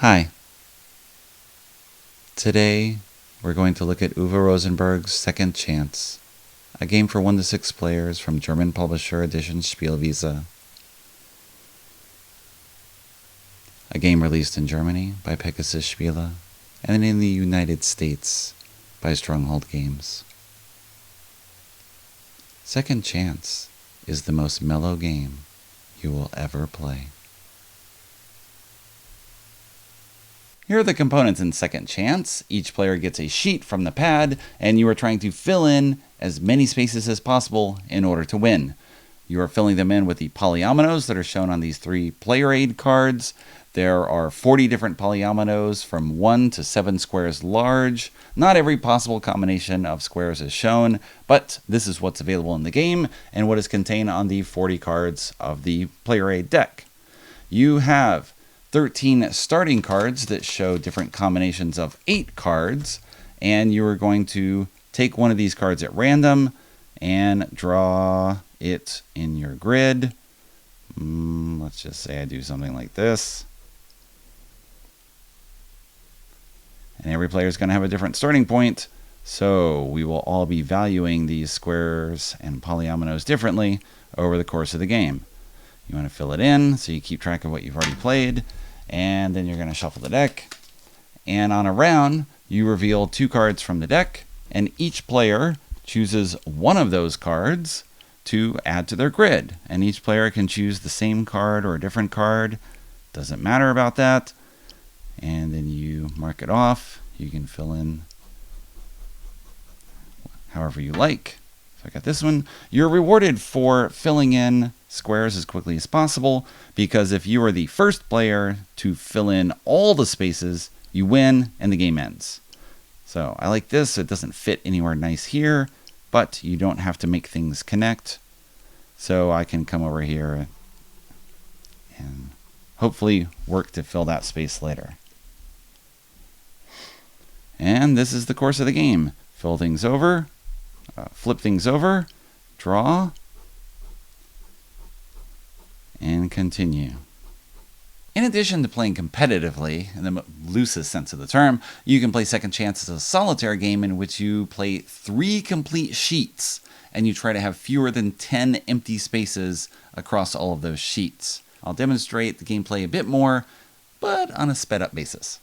Hi. Today, we're going to look at Uwe Rosenberg's Second Chance, a game for 1 to 6 players from German publisher edition Spielwiese. A game released in Germany by Pegasus Spiele and in the United States by Stronghold Games. Second Chance is the most mellow game you will ever play. Here are the components in Second Chance. Each player gets a sheet from the pad, and you are trying to fill in as many spaces as possible in order to win. You are filling them in with the polyominoes that are shown on these 3 player aid cards. There are 40 different polyominoes from 1 to 7 squares large. Not every possible combination of squares is shown, but this is what's available in the game and what is contained on the 40 cards of the player aid deck. You have 13 starting cards that show different combinations of 8 cards, and you are going to take one of these cards at random and draw it in your grid. Let's just say I do something like this. And every player is going to have a different starting point, so we will all be valuing these squares and polyominoes differently over the course of the game. You want to fill it in so you keep track of what you've already played, and then you're going to shuffle the deck. And on a round, you reveal 2 cards from the deck, and each player chooses one of those cards to add to their grid. And each player can choose the same card or a different card. Doesn't matter about that. And then you mark it off. You can fill in however you like. So I got this one. You're rewarded for filling in squares as quickly as possible, because if you are the first player to fill in all the spaces, you win and the game ends. So I like this. It doesn't fit anywhere nice here, but you don't have to make things connect. So I can come over here and hopefully work to fill that space later. And this is the course of the game. Fill things over, flip things over, draw, and continue. In addition to playing competitively, in the loosest sense of the term, you can play Second Chance as a solitaire game in which you play 3 complete sheets, and you try to have fewer than 10 empty spaces across all of those sheets. I'll demonstrate the gameplay a bit more, but on a sped up basis.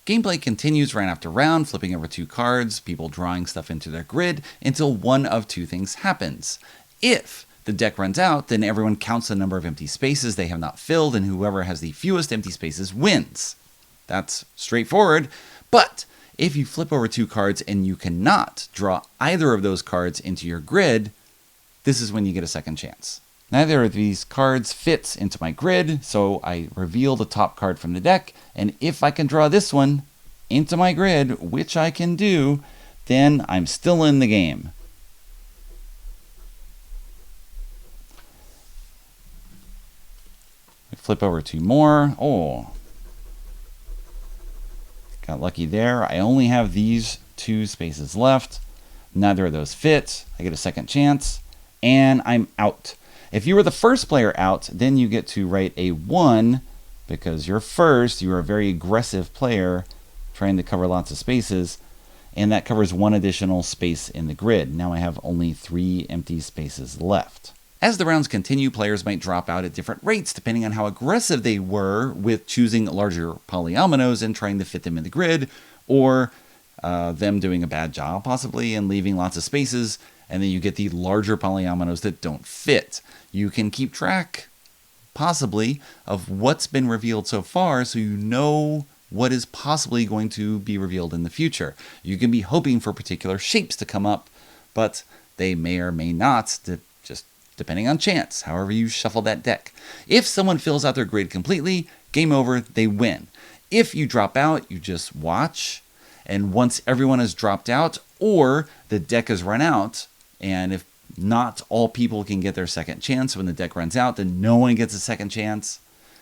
Gameplay continues round after round, flipping over 2 cards, people drawing stuff into their grid, until one of 2 things happens. If the deck runs out, then everyone counts the number of empty spaces they have not filled, and whoever has the fewest empty spaces wins. That's straightforward, but if you flip over 2 cards and you cannot draw either of those cards into your grid, this is when you get a second chance. Neither of these cards fits into my grid, so I reveal the top card from the deck, and if I can draw this one into my grid, which I can do, then I'm still in the game. I flip over 2 more. Oh, got lucky there. I only have these 2 spaces left. Neither of those fit. I get a second chance, and I'm out. If you were the first player out, then you get to write a 1, because you're first, you're a very aggressive player trying to cover lots of spaces, and that covers 1 additional space in the grid. Now I have only 3 empty spaces left. As the rounds continue, players might drop out at different rates depending on how aggressive they were with choosing larger polyominoes and trying to fit them in the grid, or them doing a bad job possibly and leaving lots of spaces, and then you get the larger polyominoes that don't fit. You can keep track possibly of what's been revealed so far, so you know what is possibly going to be revealed in the future. You can be hoping for particular shapes to come up, but they may or may not, just depending on chance, however you shuffle that deck. If someone fills out their grid completely, game over, they win. If you drop out, you just watch, and once everyone has dropped out, or the deck has run out, and if not all people can get their second chance when the deck runs out, then no one gets a second chance,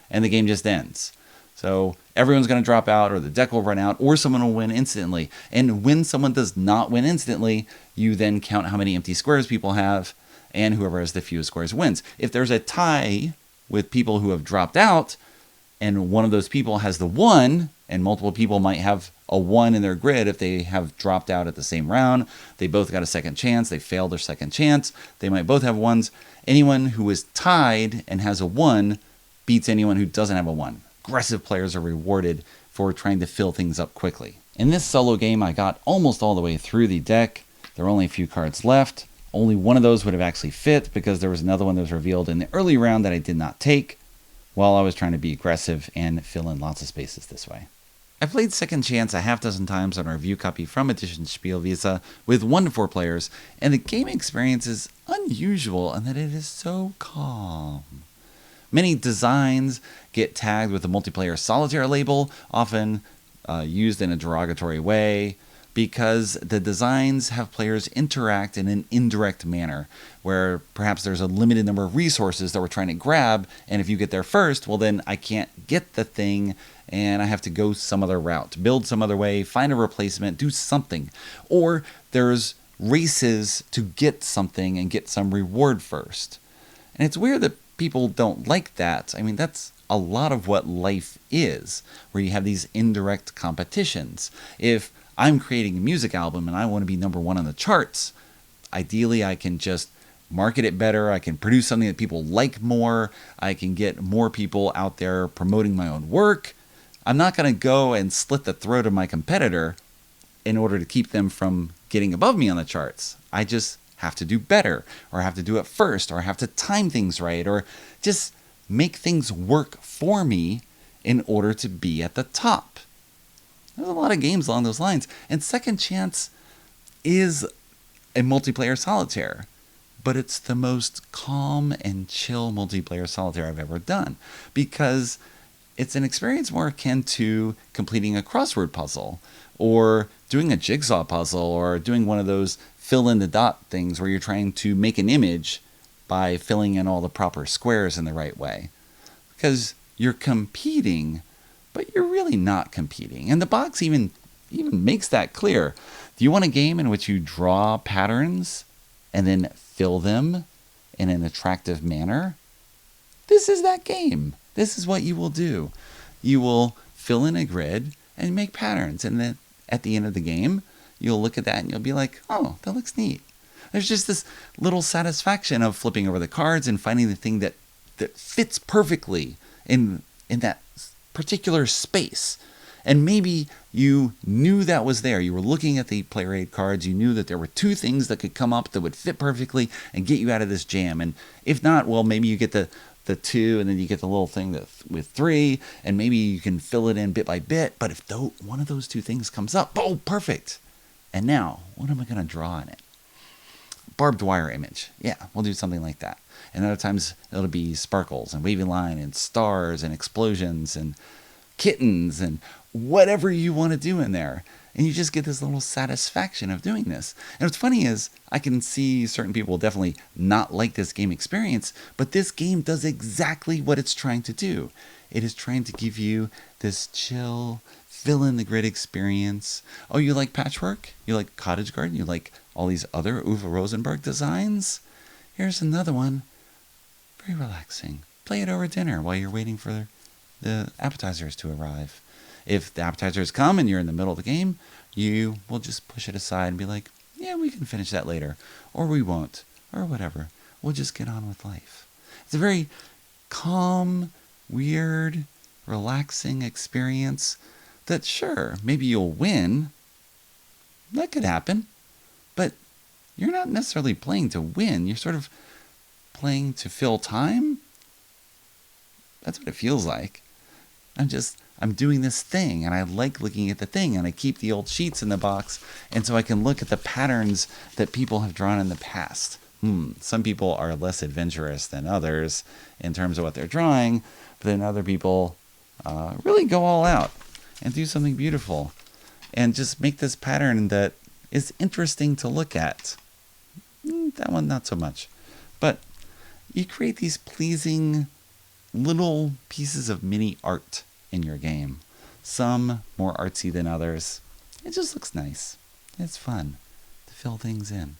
and the game just ends. So everyone's going to drop out, or the deck will run out, or someone will win instantly. And when someone does not win instantly, you then count how many empty squares people have, and whoever has the fewest squares wins. If there's a tie with people who have dropped out, and one of those people has the 1, and multiple people might have a 1 in their grid if they have dropped out at the same round, they both got a second chance, they failed their second chance, they might both have 1s. Anyone who is tied and has a 1 beats anyone who doesn't have a 1. Aggressive players are rewarded for trying to fill things up quickly. In this solo game, I got almost all the way through the deck. There were only a few cards left. Only one of those would have actually fit because there was another one that was revealed in the early round that I did not take while I was trying to be aggressive and fill in lots of spaces this way. I played Second Chance a half dozen times on a review copy from Edition Spielwiese with 1 to 4 players, and the game experience is unusual in that it is so calm. Many designs get tagged with the multiplayer solitaire label, often used in a derogatory way, because the designs have players interact in an indirect manner, where perhaps there's a limited number of resources that we're trying to grab, and if you get there first, well then I can't get the thing, and I have to go some other route, build some other way, find a replacement, do something. Or there's races to get something and get some reward first. And it's weird that people don't like that. I mean, that's a lot of what life is, where you have these indirect competitions. If I'm creating a music album and I want to be number 1 on the charts, ideally I can just market it better, I can produce something that people like more, I can get more people out there promoting my own work. I'm not going to go and slit the throat of my competitor in order to keep them from getting above me on the charts. I just have to do better, or have to do it first, or have to time things right, or just make things work for me in order to be at the top. There's a lot of games along those lines, and Second Chance is a multiplayer solitaire, but it's the most calm and chill multiplayer solitaire I've ever done, because it's an experience more akin to completing a crossword puzzle, or doing a jigsaw puzzle, or doing one of those fill in the dot things where you're trying to make an image by filling in all the proper squares in the right way. Because you're competing, but you're really not competing. And the box even makes that clear. Do you want a game in which you draw patterns and then fill them in an attractive manner? This is that game. This is what you will do. You will fill in a grid and make patterns. And then at the end of the game, you'll look at that and you'll be like, oh, that looks neat. There's just this little satisfaction of flipping over the cards and finding the thing that fits perfectly in that particular space. And maybe you knew that was there. You were looking at the player aid cards. You knew that there were 2 things that could come up that would fit perfectly and get you out of this jam. And if not, well, maybe you get the 2, and then you get the little thing with 3, and maybe you can fill it in bit by bit. But if one of those 2 things comes up, oh, perfect. And now, what am I going to draw in it? Barbed wire image. Yeah, we'll do something like that. And other times it'll be sparkles and wavy line and stars and explosions and kittens and whatever you want to do in there. And you just get this little satisfaction of doing this. And what's funny is I can see certain people definitely not like this game experience, but this game does exactly what it's trying to do. It is trying to give you this chill, fill in the grid experience. Oh, you like patchwork? You like cottage garden? You like all these other Uwe Rosenberg designs? Here's another one. Very relaxing. Play it over dinner while you're waiting for the appetizers to arrive. If the appetizers come and you're in the middle of the game, you will just push it aside and be like, yeah, we can finish that later. Or we won't. Or whatever. We'll just get on with life. It's a very calm, weird, relaxing experience that, sure, maybe you'll win, that could happen. But you're not necessarily playing to win. You're sort of playing to fill time. That's what it feels like. I'm doing this thing, and I like looking at the thing, and I keep the old sheets in the box, and so I can look at the patterns that people have drawn in the past. Some people are less adventurous than others in terms of what they're drawing, but then other people really go all out and do something beautiful and just make this pattern that is interesting to look at. That one, not so much. But you create these pleasing little pieces of mini art in your game. Some more artsy than others. It just looks nice. It's fun to fill things in.